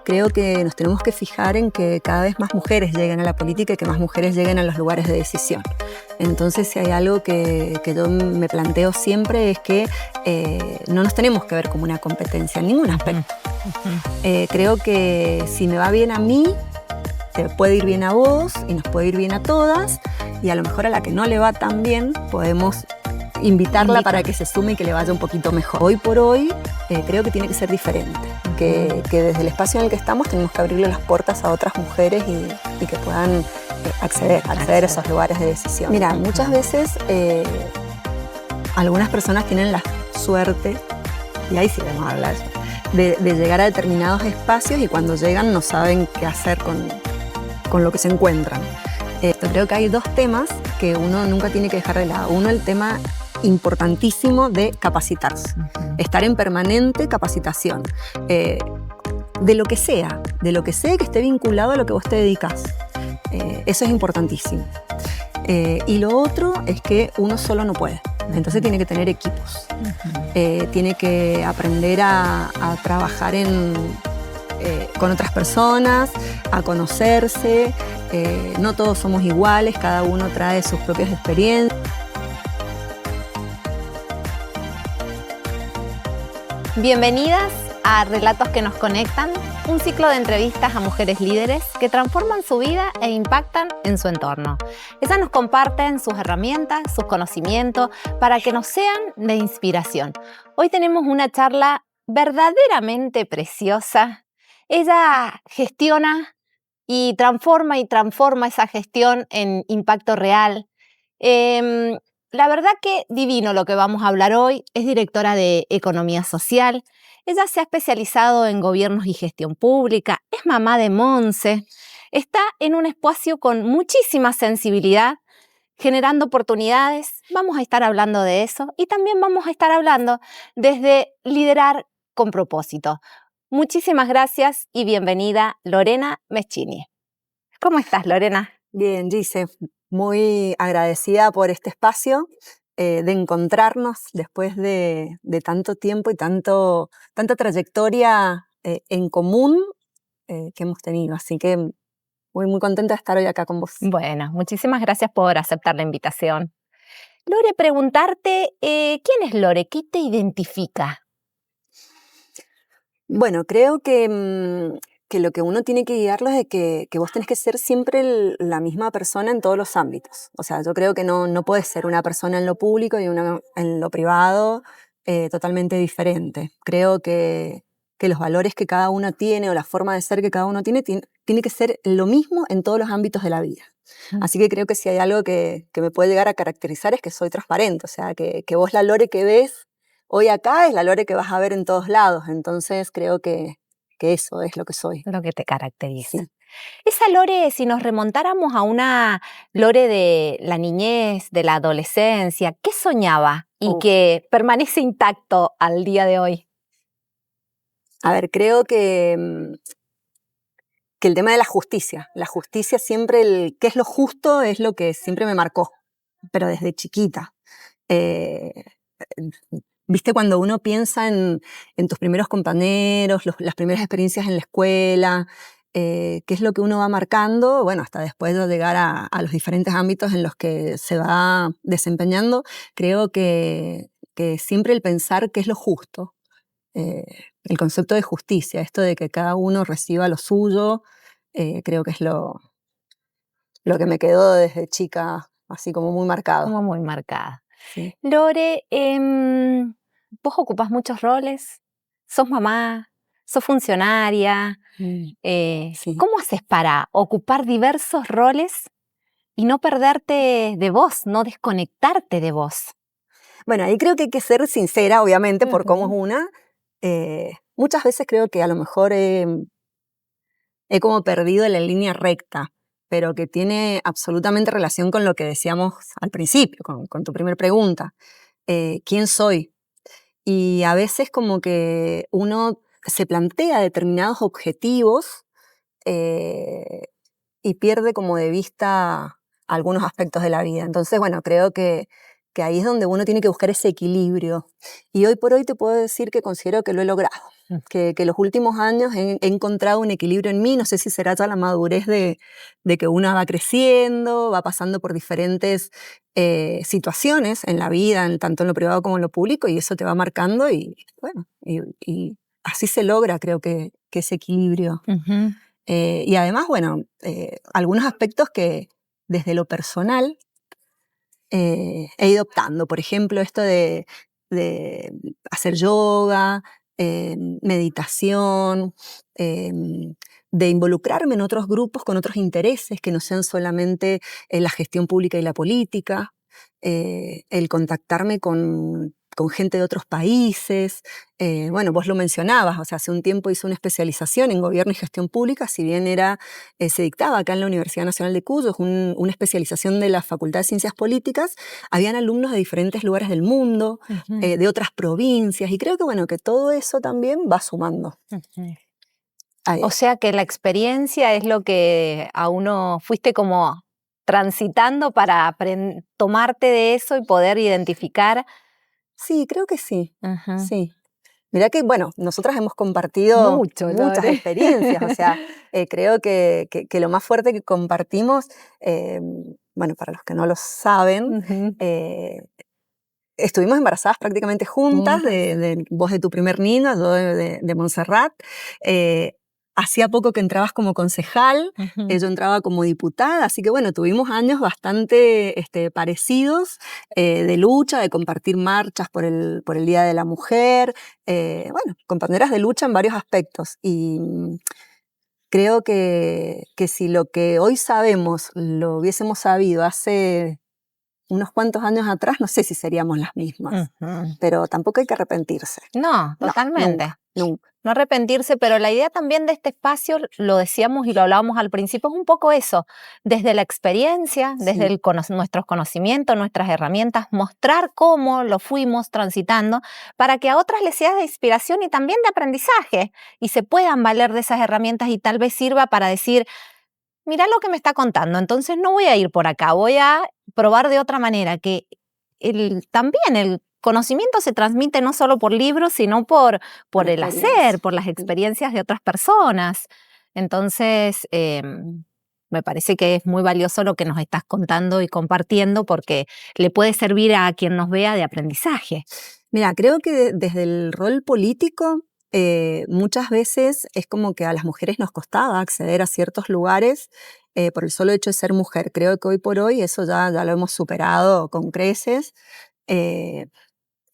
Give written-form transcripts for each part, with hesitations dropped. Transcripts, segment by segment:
creo que nos tenemos que fijar en que cada vez más mujeres lleguen a la política y que más mujeres lleguen a los lugares de decisión. Entonces, si hay algo que yo me planteo siempre es que no nos tenemos que ver como una competencia en ningún aspecto. Creo que si me va bien a mí, te puede ir bien a vos y nos puede ir bien a todas, y a lo mejor a la que no le va tan bien podemos invitarla para que se sume y que le vaya un poquito mejor. Hoy por hoy creo que tiene que ser diferente, que desde el espacio en el que estamos tenemos que abrirle las puertas a otras mujeres y que puedan acceder a esos lugares de decisión. Mira, muchas veces algunas personas tienen la suerte, y ahí sí vamos a hablar, de llegar a determinados espacios y cuando llegan no saben qué hacer con lo que se encuentran. Creo que hay dos temas que uno nunca tiene que dejar de lado. Uno, el tema importantísimo de capacitarse, estar en permanente capacitación, de lo que sea que esté vinculado a lo que vos te dedicas. Eso es importantísimo. Y lo otro es que uno solo no puede. Entonces tiene que tener equipos. Tiene que aprender a trabajar con otras personas, a conocerse. No todos somos iguales, cada uno trae sus propias experiencias. Bienvenidas a Relatos que nos conectan, un ciclo de entrevistas a mujeres líderes que transforman su vida e impactan en su entorno. Ellas nos comparten sus herramientas, sus conocimientos, para que nos sean de inspiración. Hoy tenemos una charla verdaderamente preciosa. Ella gestiona y transforma esa gestión en impacto real. La verdad que divino lo que vamos a hablar hoy. Es directora de Economía Social. Ella se ha especializado en gobiernos y gestión pública. Es mamá de Monse. Está en un espacio con muchísima sensibilidad, generando oportunidades. Vamos a estar hablando de eso y también vamos a estar hablando desde liderar con propósito. Muchísimas gracias y bienvenida, Lorena Meschini. ¿Cómo estás, Lorena? Bien, Gise, muy agradecida por este espacio, de encontrarnos después de tanto tiempo y tanta trayectoria en común que hemos tenido. Así que muy contenta de estar hoy acá con vos. Bueno, muchísimas gracias por aceptar la invitación. Lore, preguntarte, ¿quién es Lore? ¿Qué te identifica? Bueno, creo que lo que uno tiene que guiarlo es de que vos tenés que ser siempre la misma persona en todos los ámbitos. O sea, yo creo que no puedes ser una persona en lo público y una en lo privado totalmente diferente. Creo que los valores que cada uno tiene o la forma de ser que cada uno tiene que ser lo mismo en todos los ámbitos de la vida. Así que creo que si hay algo que me puede llegar a caracterizar es que soy transparente. O sea, que vos la Lore que ves hoy acá es la Lore que vas a ver en todos lados. Entonces creo que eso es lo que soy. Lo que te caracteriza. Sí. Esa Lore, si nos remontáramos a una Lore de la niñez, de la adolescencia, ¿qué soñaba y que permanece intacto al día de hoy? A ver, creo que el tema de la justicia siempre, qué es lo justo es lo que siempre me marcó, pero desde chiquita. ¿Viste cuando uno piensa en tus primeros compañeros, las primeras experiencias en la escuela? ¿Qué es lo que uno va marcando? Bueno, hasta después de llegar a los diferentes ámbitos en los que se va desempeñando, creo que siempre el pensar qué es lo justo, el concepto de justicia, esto de que cada uno reciba lo suyo, creo que es lo que me quedó desde chica, así como muy marcado. Como muy marcada. Sí. Lore, vos ocupás muchos roles, sos mamá, sos funcionaria. Sí. ¿Cómo haces para ocupar diversos roles y no perderte de vos, no desconectarte de vos? Bueno, ahí creo que hay que ser sincera, obviamente, por cómo es una. Muchas veces creo que a lo mejor he como perdido la línea recta, pero que tiene absolutamente relación con lo que decíamos al principio, con tu primera pregunta. ¿Quién soy? Y a veces como que uno se plantea determinados objetivos y pierde como de vista algunos aspectos de la vida. Entonces, bueno, creo que que ahí es donde uno tiene que buscar ese equilibrio. Y hoy por hoy te puedo decir que considero que lo he logrado, que los últimos años he encontrado un equilibrio en mí. No sé si será ya la madurez de que uno va creciendo, va pasando por diferentes situaciones en la vida, tanto en lo privado como en lo público, y eso te va marcando y bueno, y así se logra, creo que ese equilibrio. Ujú. Y además, bueno, algunos aspectos que desde lo personal he ido optando. Por ejemplo, esto de hacer yoga, meditación, de involucrarme en otros grupos con otros intereses que no sean solamente la gestión pública y la política, el contactarme con gente de otros países. Bueno, vos lo mencionabas, o sea, hace un tiempo hice una especialización en gobierno y gestión pública, si bien se dictaba acá en la Universidad Nacional de Cuyo, es una especialización de la Facultad de Ciencias Políticas. Habían alumnos de diferentes lugares del mundo, Ujú. de otras provincias, y creo que, bueno, que todo eso también va sumando. Ujú. Ahí. O sea que la experiencia es lo que a uno fuiste como transitando para tomarte de eso y poder identificar. Sí, creo que sí, Ujú. sí. Mirá que, bueno, nosotras hemos compartido Mucho, muchas Lore. experiencias, o sea, creo que lo más fuerte que compartimos, bueno, para los que no lo saben, Ujú. estuvimos embarazadas prácticamente juntas, Juntas. vos de tu primer niño, yo de Montserrat. Hacía poco que entrabas como concejal, Ujú. yo entraba como diputada, así que bueno, tuvimos años bastante parecidos, de lucha, de compartir marchas por el Día de la Mujer, bueno, compañeras de lucha en varios aspectos. Y creo que si lo que hoy sabemos lo hubiésemos sabido hace unos cuantos años atrás, no sé si seríamos las mismas, Ujú. pero tampoco hay que arrepentirse. No, No, totalmente. nunca, nunca. No arrepentirse, pero la idea también de este espacio, lo decíamos y lo hablábamos al principio, es un poco eso, desde la experiencia, desde Sí. nuestros conocimientos, nuestras herramientas, mostrar cómo lo fuimos transitando para que a otras les sea de inspiración y también de aprendizaje y se puedan valer de esas herramientas y tal vez sirva para decir, mira lo que me está contando, entonces no voy a ir por acá, voy a probar de otra manera, que también el conocimiento se transmite no solo por libros, sino por Por el experiencia. hacer, por las experiencias de otras personas. Entonces, me parece que es muy valioso lo que nos estás contando y compartiendo porque le puede servir a quien nos vea de aprendizaje. Mira, creo que desde el rol político, muchas veces es como que a las mujeres nos costaba acceder a ciertos lugares por el solo hecho de ser mujer. Creo que hoy por hoy eso ya lo hemos superado con creces. eh,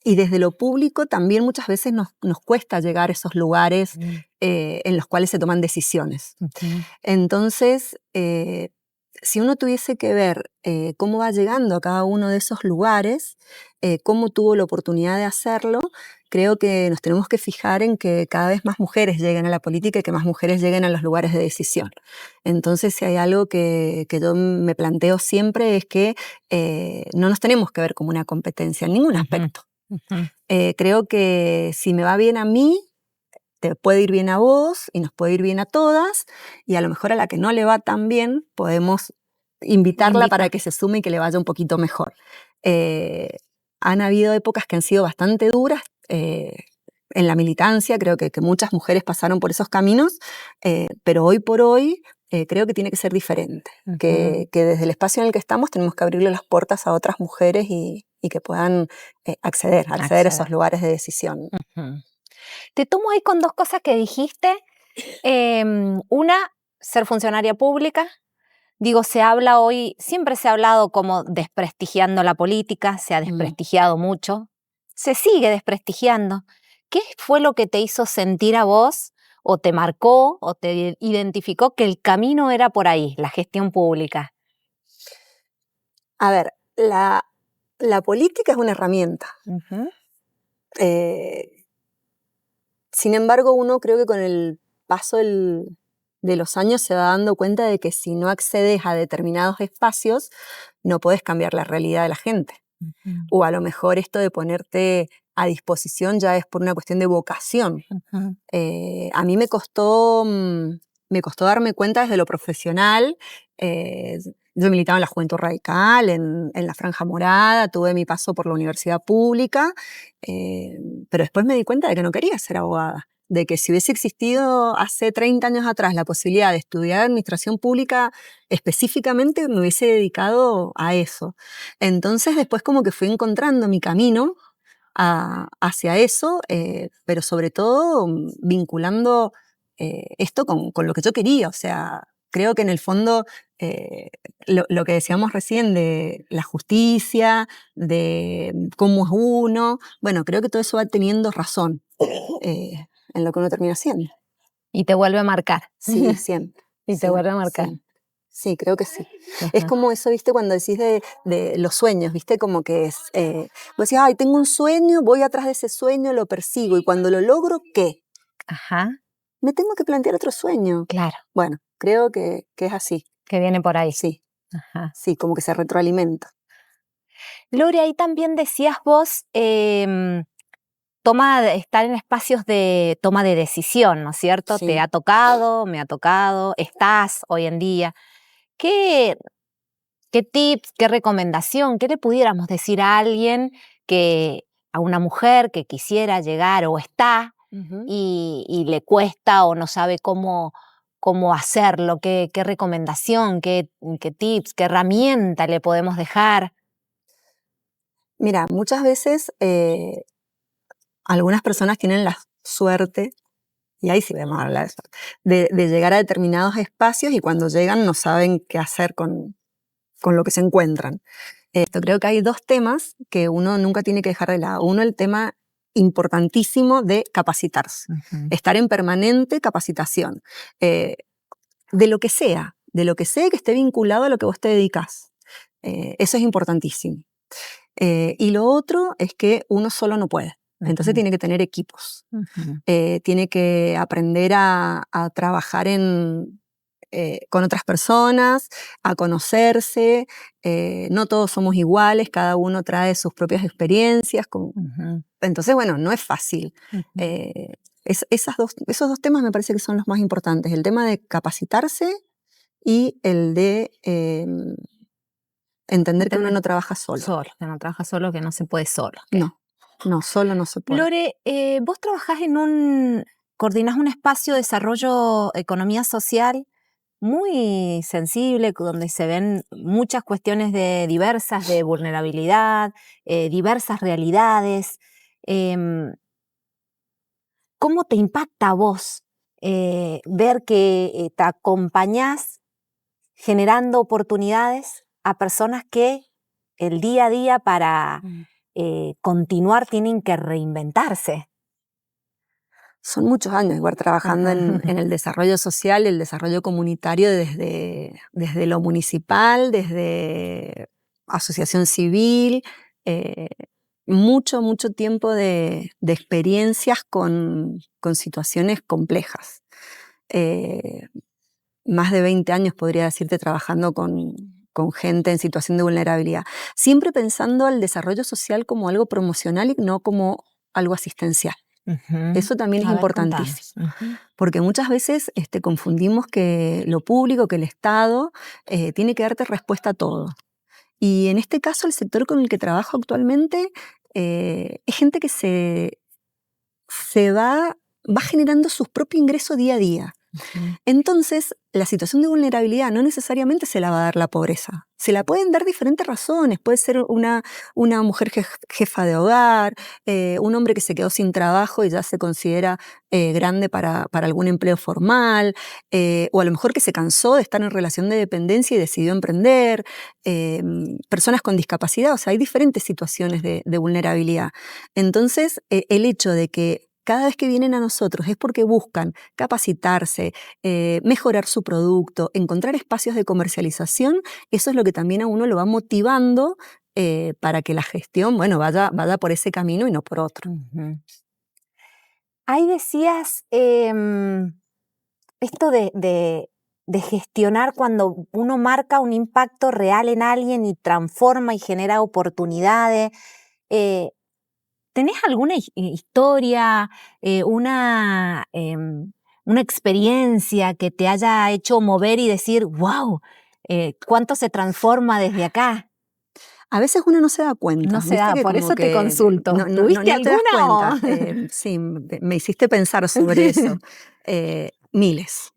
Y desde lo público también muchas veces nos cuesta llegar a esos lugares en los cuales se toman decisiones. Ujú. Entonces, si uno tuviese que ver cómo va llegando a cada uno de esos lugares, cómo tuvo la oportunidad de hacerlo, creo que nos tenemos que fijar en que cada vez más mujeres lleguen a la política y que más mujeres lleguen a los lugares de decisión. Entonces, si hay algo que yo me planteo siempre es que no nos tenemos que ver como una competencia en ningún aspecto. Ujú. Creo que si me va bien a mí, te puede ir bien a vos y nos puede ir bien a todas, y a lo mejor a la que no le va tan bien podemos invitarla para que se sume y que le vaya un poquito mejor. Han habido épocas que han sido bastante duras en la militancia, creo que muchas mujeres pasaron por esos caminos, pero hoy por hoy creo que tiene que ser diferente, Ujú. que desde el espacio en el que estamos tenemos que abrirle las puertas a otras mujeres y que puedan acceder a esos lugares de decisión. Ujú. Te tomo ahí con dos cosas que dijiste. Una, ser funcionaria pública. Digo, se habla hoy, siempre se ha hablado como desprestigiando la política, se ha desprestigiado mucho, se sigue desprestigiando. ¿Qué fue lo que te hizo sentir a vos, o te marcó, o te identificó que el camino era por ahí, la gestión pública? A ver, la política es una herramienta. Ujú. Sin embargo, uno creo que con el paso de los años se va dando cuenta de que si no accedes a determinados espacios, no puedes cambiar la realidad de la gente. Ujú. O a lo mejor esto de ponerte a disposición ya es por una cuestión de vocación. Ujú. A mí me costó darme cuenta desde lo profesional, yo militaba en la Juventud Radical, en la Franja Morada, tuve mi paso por la universidad pública, pero después me di cuenta de que no quería ser abogada, de que si hubiese existido hace 30 años atrás la posibilidad de estudiar administración pública específicamente, me hubiese dedicado a eso. Entonces después como que fui encontrando mi camino hacia eso, pero sobre todo vinculando esto con lo que yo quería. O sea, creo que en el fondo lo que decíamos recién de la justicia, de cómo es uno, bueno, creo que todo eso va teniendo razón en lo que uno termina haciendo. Y te vuelve a marcar. Sí, siempre. Y te vuelve a marcar. Siempre. Sí, creo que sí. Es como eso, ¿viste? Cuando decís de los sueños, ¿viste? Como que es, vos decís, ay, tengo un sueño, voy atrás de ese sueño, lo persigo, y cuando lo logro, ¿qué? Ajá. Me tengo que plantear otro sueño. Claro. Bueno, creo que es así. Que viene por ahí. Sí. Ajá. Sí, como que se retroalimenta. Gloria, ahí también decías vos, estar en espacios de toma de decisión, ¿no es cierto? Sí. Te ha tocado, me ha tocado, estás hoy en día. ¿Qué tips, qué recomendación, qué le pudiéramos decir a alguien a una mujer que quisiera llegar o está y le cuesta o no sabe cómo hacerlo? ¿Qué recomendación, qué tips, qué herramienta le podemos dejar? Mira, muchas veces algunas personas tienen la suerte, y ahí sí vamos a hablar de suerte, de llegar a determinados espacios y cuando llegan no saben qué hacer con lo que se encuentran. Creo que hay dos temas que uno nunca tiene que dejar de lado. Uno, el tema importantísimo de capacitarse, estar en permanente capacitación, de lo que sea que esté vinculado a lo que vos te dedicás. Eso es importantísimo. Y lo otro es que uno solo no puede. Entonces tiene que tener equipos. Tiene que aprender a trabajar con otras personas, a conocerse. No todos somos iguales, cada uno trae sus propias experiencias. Entonces, bueno, no es fácil. Esos dos temas me parece que son los más importantes. El tema de capacitarse y el de entender que uno no trabaja solo. Que no trabaja solo, que no se puede solo. No, solo no se puede. Lore, vos trabajás coordinás un espacio de desarrollo economía social muy sensible, donde se ven muchas cuestiones diversas de vulnerabilidad, diversas realidades. ¿Cómo te impacta a vos ver que te acompañás generando oportunidades a personas que el día a día para continuar tienen que reinventarse? Son muchos años igual trabajando en el desarrollo social, el desarrollo comunitario desde lo municipal, desde asociación civil, mucho tiempo de experiencias con situaciones complejas. Más de 20 años podría decirte trabajando con gente en situación de vulnerabilidad. Siempre pensando al desarrollo social como algo promocional y no como algo asistencial. Eso también es importantísimo, porque muchas veces confundimos que lo público, que el Estado tiene que darte respuesta a todo. Y en este caso el sector con el que trabajo actualmente es gente que se va generando su propio ingreso día a día. Entonces, la situación de vulnerabilidad no necesariamente se la va a dar la pobreza. Se la pueden dar diferentes razones. Puede ser una mujer jefa de hogar, un hombre que se quedó sin trabajo y ya se considera grande para algún empleo formal, o a lo mejor que se cansó de estar en relación de dependencia y decidió emprender, personas con discapacidad. O sea, hay diferentes situaciones de vulnerabilidad. Entonces, el hecho de que cada vez que vienen a nosotros es porque buscan capacitarse, mejorar su producto, encontrar espacios de comercialización. Eso es lo que también a uno lo va motivando para que la gestión, bueno, vaya por ese camino y no por otro. Ahí decías esto de gestionar cuando uno marca un impacto real en alguien y transforma y genera oportunidades. ¿Tenés alguna historia, una experiencia que te haya hecho mover y decir, wow, ¿Cuánto se transforma desde acá? A veces uno no se da cuenta. No se da, por eso te consulto. ¿Tuviste no te das alguna? cuenta. Sí, me hiciste pensar sobre eso. Miles.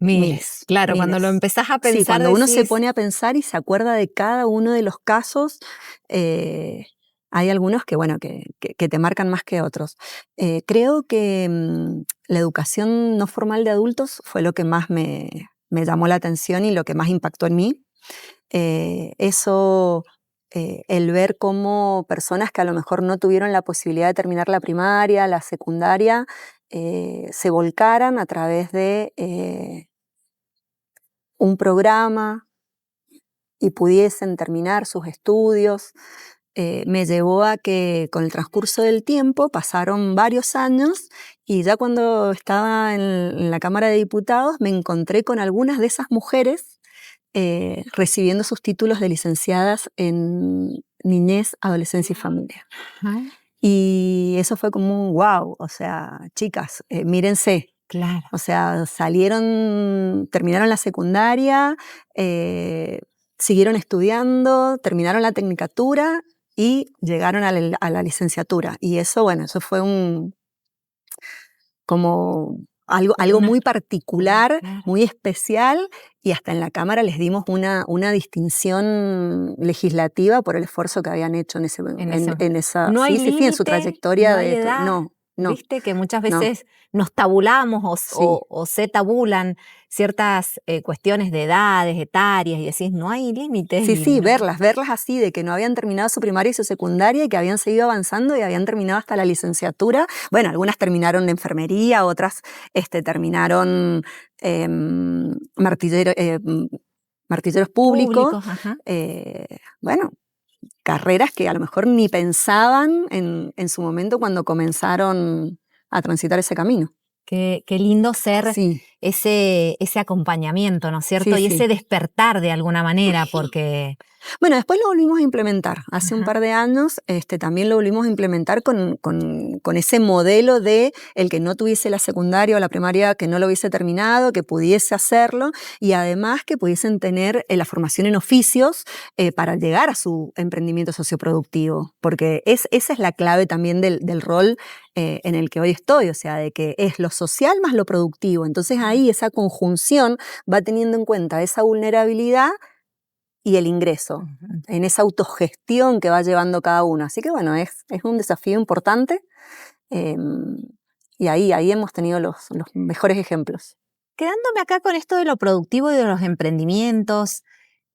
Claro, cuando lo empezás a pensar. Sí, cuando uno se decís, pone a pensar y se acuerda de cada uno de los casos, hay algunos que, bueno, que te marcan más que otros. Creo que la educación no formal de adultos fue lo que más me llamó la atención y lo que más impactó en mí. El ver cómo personas que a lo mejor no tuvieron la posibilidad de terminar la primaria, la secundaria, se volcaran a través de un programa y pudiesen terminar sus estudios, me llevó a que con el transcurso del tiempo pasaron varios años y ya cuando estaba en la Cámara de Diputados me encontré con algunas de esas mujeres recibiendo sus títulos de licenciadas en niñez, adolescencia y familia. Ajá. Y eso fue como un wow, o sea, chicas, mírense. Claro. O sea, terminaron la secundaria, siguieron estudiando, terminaron la tecnicatura y llegaron a la licenciatura. Y eso, bueno, eso fue como algo muy particular, claro, muy especial, y hasta en la Cámara les dimos una distinción legislativa por el esfuerzo que habían hecho en esa no hay límite, en su trayectoria no hay edad. no. Viste que muchas veces nos tabulamos o se tabulan ciertas cuestiones de edades, etarias, y decís, no hay límites. Sí, no. verlas así, de que no habían terminado su primaria y su secundaria y que habían seguido avanzando y habían terminado hasta la licenciatura. Bueno, algunas terminaron de enfermería, otras terminaron martilleros públicos. Bueno, carreras que a lo mejor ni pensaban en su momento cuando comenzaron a transitar ese camino. Qué lindo ser ese acompañamiento, ¿no es cierto? Y ese despertar de alguna manera, porque... Bueno, después lo volvimos a implementar. Hace un par de años también lo volvimos a implementar con ese modelo de el que no tuviese la secundaria o la primaria, que no lo hubiese terminado, que pudiese hacerlo y además que pudiesen tener la formación en oficios para llegar a su emprendimiento socioproductivo, porque esa es la clave también del rol en el que hoy estoy, o sea, de que es lo social más lo productivo. Entonces ahí esa conjunción va teniendo en cuenta esa vulnerabilidad y el ingreso, en esa autogestión que va llevando cada uno. Así que bueno, es un desafío importante y ahí hemos tenido los mejores ejemplos. Quedándome acá con esto de lo productivo y de los emprendimientos,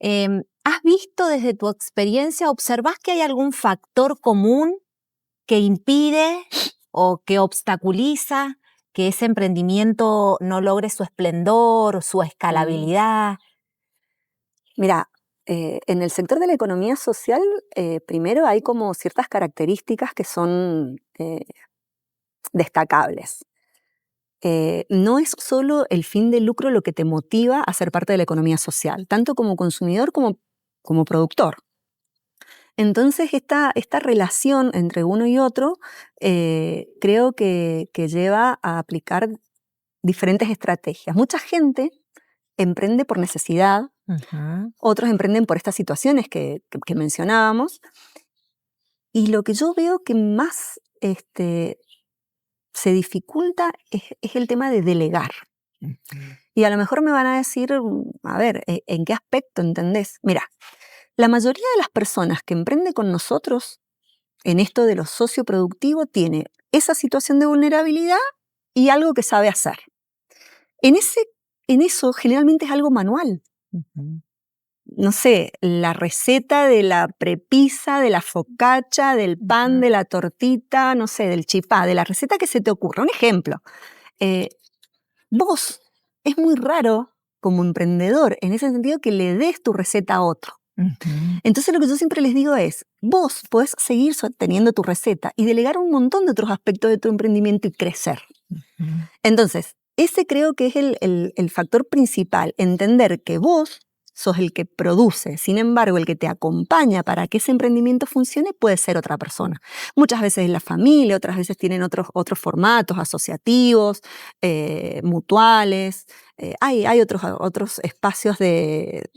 ¿has visto desde tu experiencia, observás que hay algún factor común que impide o que obstaculiza que ese emprendimiento no logre su esplendor, su escalabilidad? Mira, en el sector de la economía social, primero hay como ciertas características que son destacables. No es solo el fin de lucro lo que te motiva a ser parte de la economía social, tanto como consumidor como productor. Entonces, esta relación entre uno y otro creo que lleva a aplicar diferentes estrategias. Mucha gente emprende por necesidad, otros emprenden por estas situaciones que mencionábamos, y lo que yo veo que más se dificulta es el tema de delegar. Y a lo mejor me van a decir, a ver, ¿en qué aspecto entendés? Mira, la mayoría de las personas que emprenden con nosotros en esto de lo socioproductivo tiene esa situación de vulnerabilidad y algo que sabe hacer. En eso generalmente es algo manual. No sé, la receta de la prepisa, de la focaccia, del pan, de la tortita, no sé, del chipá, de la receta que se te ocurra. Un ejemplo. Vos, es muy raro como emprendedor, en ese sentido, que le des tu receta a otro. Entonces lo que yo siempre les digo es, vos podés seguir teniendo tu receta y delegar un montón de otros aspectos de tu emprendimiento y crecer. Entonces, ese creo que es el factor principal, entender que vos sos el que produce, sin embargo, el que te acompaña para que ese emprendimiento funcione puede ser otra persona. Muchas veces es la familia, otras veces tienen otros formatos asociativos, mutuales, hay otros espacios de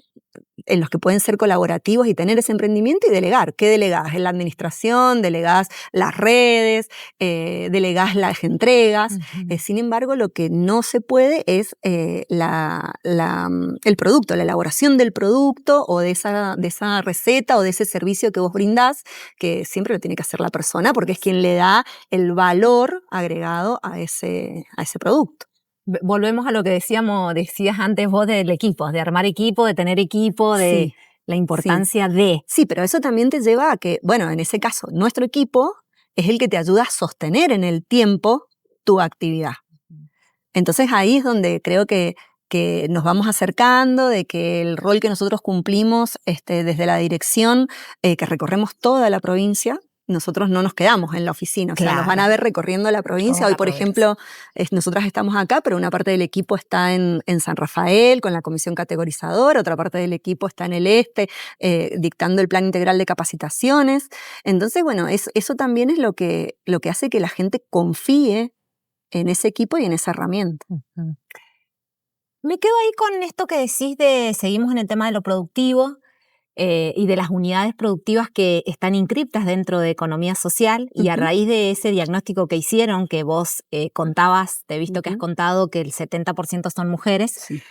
en los que pueden ser colaborativos y tener ese emprendimiento y delegar. ¿Qué delegás? En la administración, delegás las redes, delegás las entregas. Sin embargo, lo que no se puede es el producto, la elaboración del producto o de esa receta o de ese servicio que vos brindás, que siempre lo tiene que hacer la persona porque es quien le da el valor agregado a ese producto. Volvemos a lo que decías antes vos del equipo, de armar equipo, de tener equipo, de Sí, la importancia sí. de... Sí, pero eso también te lleva a que, bueno, en ese caso, nuestro equipo es el que te ayuda a sostener en el tiempo tu actividad. Entonces ahí es donde creo que nos vamos acercando, de que el rol que nosotros cumplimos desde la dirección, que recorremos toda la provincia, nosotros no nos quedamos en la oficina, o sea, nos van a ver recorriendo la provincia. Hoy, por ejemplo, nosotras estamos acá, pero una parte del equipo está en San Rafael, con la comisión categorizadora, otra parte del equipo está en el dictando el plan integral de capacitaciones. Entonces, bueno, eso también es lo que hace que la gente confíe en ese equipo y en esa herramienta. Me quedo ahí con esto que decís seguimos en el tema de lo productivo y de las unidades productivas que están inscriptas dentro de economía social y a raíz de ese diagnóstico que hicieron, que vos contabas, te he visto que has contado que el 70% son mujeres, Sí.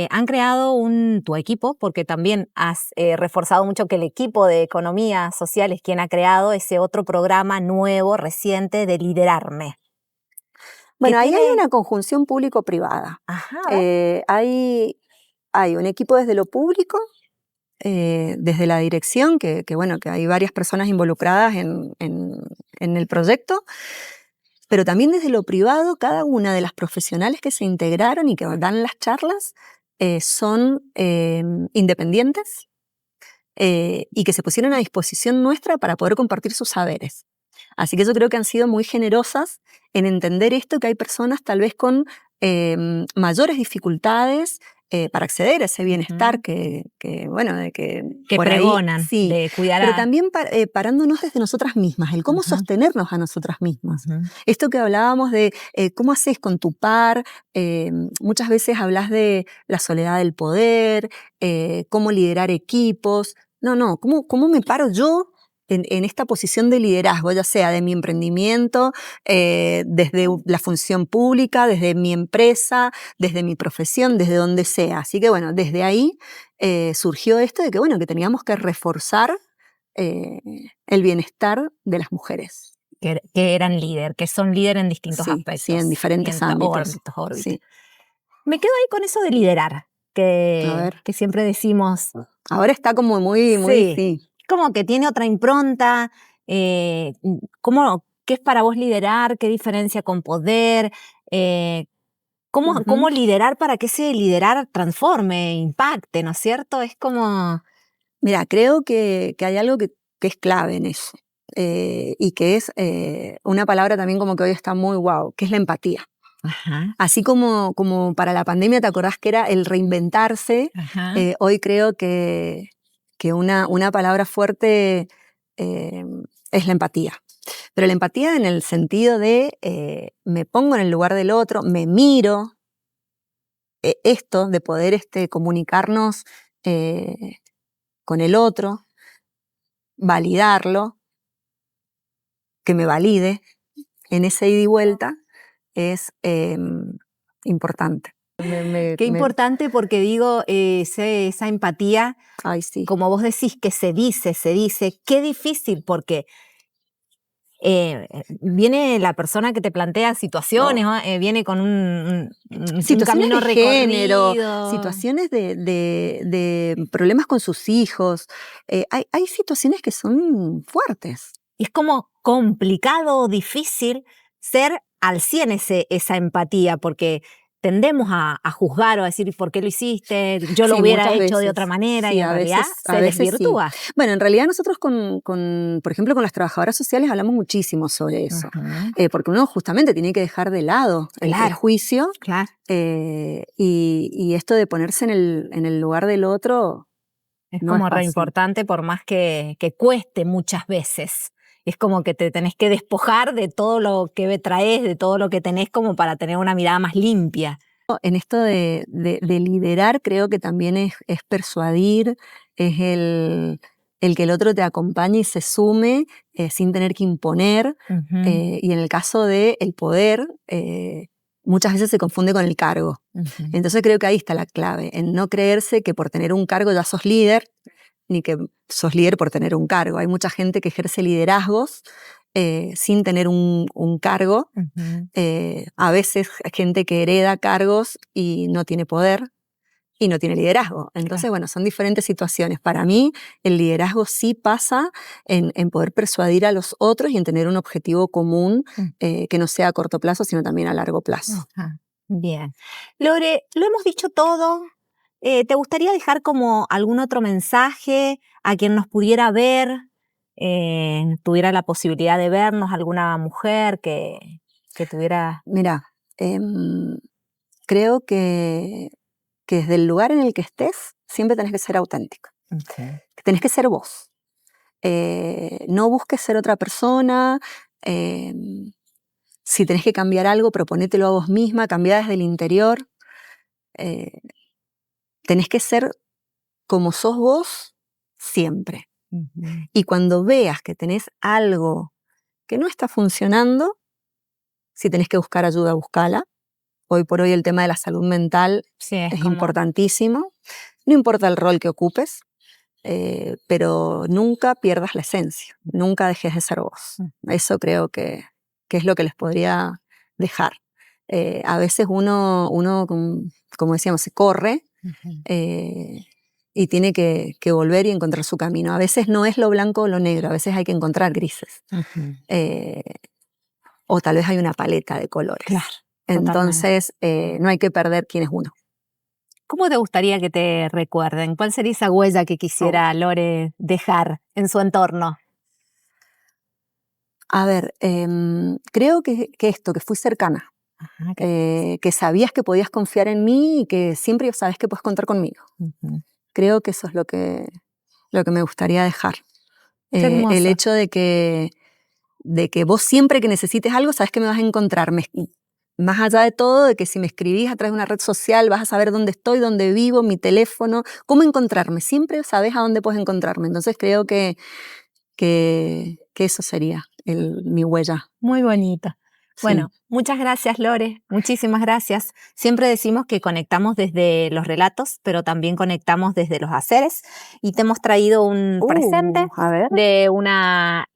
Han creado tu equipo, porque también has reforzado mucho que el equipo de economía social es quien ha creado ese otro programa nuevo, reciente, de Liderarme. Bueno, ahí hay una conjunción público-privada. Hay un equipo desde lo público, desde la dirección, que hay varias personas involucradas en el proyecto, pero también desde lo privado, cada una de las profesionales que se integraron y que dan las charlas son independientes y que se pusieron a disposición nuestra para poder compartir sus saberes. Así que yo creo que han sido muy generosas en entender esto, que hay personas tal vez con mayores dificultades para acceder a ese bienestar que pregonan, ahí, sí, de cuidar pero también parándonos desde nosotras mismas, el cómo sostenernos a nosotras mismas. Esto que hablábamos de cómo haces con tu par, muchas veces hablas de la soledad del poder, cómo liderar equipos. No, ¿cómo me paro yo en esta posición de liderazgo, ya sea de mi emprendimiento, desde la función pública, desde mi empresa, desde mi profesión, desde donde sea? Así que bueno, desde ahí surgió esto de que teníamos que reforzar el bienestar de las mujeres. Que eran líder, que son líder en distintos aspectos. Sí, en diferentes ámbitos. Sí. Me quedo ahí con eso de liderar, que siempre decimos... Ahora está como muy sí. Como que tiene otra impronta. ¿Qué es para vos liderar? ¿Qué diferencia con poder? ¿Cómo liderar para que ese liderar transforme, impacte, ¿no es cierto? Es como... Mira, creo que hay algo que es clave en eso. Y que es una palabra también como que hoy está muy guau, que es la empatía. Así como para la pandemia, ¿te acordás que era el reinventarse? Hoy creo que una palabra fuerte es la empatía. Pero la empatía en el sentido de me pongo en el lugar del otro, me miro. Esto de poder comunicarnos con el otro, validarlo, que me valide en ese ida y vuelta, es importante. Qué importante, porque digo, esa empatía, ay, sí, como vos decís, que se dice, qué difícil, porque viene la persona que te plantea situaciones, viene con un camino de género, recorrido. situaciones de problemas con sus hijos. Hay situaciones que son fuertes. Y es como complicado, difícil ser al 100 esa empatía, porque tendemos a juzgar o a decir ¿por qué lo hiciste? Yo lo hubiera hecho de otra manera, y en realidad se desvirtúa. Sí. Bueno, en realidad nosotros por ejemplo, con las trabajadoras sociales hablamos muchísimo sobre eso. Porque uno justamente tiene que dejar de lado el prejuicio. Y esto de ponerse en el lugar del otro es como re importante, por más que cueste muchas veces. Es como que te tenés que despojar de todo lo que traes, de todo lo que tenés, como para tener una mirada más limpia. En esto de liderar, creo que también es persuadir, es el que el otro te acompañe y se sume sin tener que imponer. Y en el caso del poder, muchas veces se confunde con el cargo. Entonces creo que ahí está la clave, en no creerse que por tener un cargo ya sos líder, ni que sos líder por tener un cargo. Hay mucha gente que ejerce liderazgos sin tener un cargo. A veces gente que hereda cargos y no tiene poder y no tiene liderazgo. Entonces, bueno, son diferentes situaciones. Para mí, el liderazgo sí pasa en poder persuadir a los otros y en tener un objetivo común que no sea a corto plazo, sino también a largo plazo. Bien. Lore, lo hemos dicho todo. ¿Te gustaría dejar como algún otro mensaje a quien nos pudiera ver, tuviera la posibilidad de vernos, alguna mujer que tuviera... Mira, creo que desde el lugar en el que estés, siempre tenés que ser auténtica. Que tenés que ser vos. No busques ser otra persona. Si tenés que cambiar algo, proponételo a vos misma, cambiá desde el interior. Tenés que ser como sos vos siempre. Y cuando veas que tenés algo que no está funcionando, si tenés que buscar ayuda, buscala. Hoy por hoy el tema de la salud mental es importantísimo. No importa el rol que ocupes, pero nunca pierdas la esencia, nunca dejes de ser vos. Eso creo que es lo que les podría dejar. A veces uno como decíamos, se corre y tiene que volver y encontrar su camino. A veces no es lo blanco o lo negro, a veces hay que encontrar grises. O tal vez hay una paleta de colores. Claro. Entonces, no hay que perder quién es uno. ¿Cómo te gustaría que te recuerden? ¿Cuál sería esa huella que quisiera Lore dejar en su entorno? A ver, creo que esto, que fui cercana, que sabías que podías confiar en mí y que siempre sabes que puedes contar conmigo. Creo que eso es lo que me gustaría dejar. El hecho de que vos siempre que necesites algo sabes que me vas a encontrar. Más allá de todo, de que si me escribís a través de una red social vas a saber dónde estoy, dónde vivo, mi teléfono, cómo encontrarme. Siempre sabes a dónde puedes encontrarme. Entonces creo que eso sería mi huella. Muy bonita. Sí. Bueno, muchas gracias, Lore. Muchísimas gracias. Siempre decimos que conectamos desde los relatos, pero también conectamos desde los haceres. Y te hemos traído un presente de una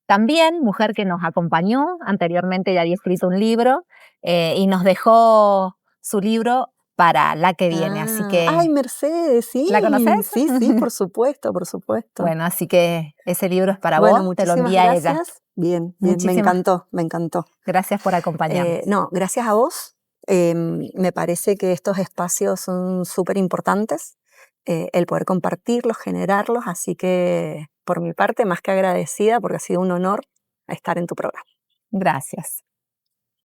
también mujer que nos acompañó. Anteriormente ya había escrito un libro y nos dejó su libro para la que viene. Así que... ¡Ay, Mercedes! Sí. ¿La conoces? Sí, por supuesto, por supuesto. Bueno, así que ese libro es para vos, te lo envía ella. Bien, me encantó. Gracias por acompañarnos. No, gracias a vos. Me parece que estos espacios son súper importantes, el poder compartirlos, generarlos, así que por mi parte más que agradecida porque ha sido un honor estar en tu programa. Gracias.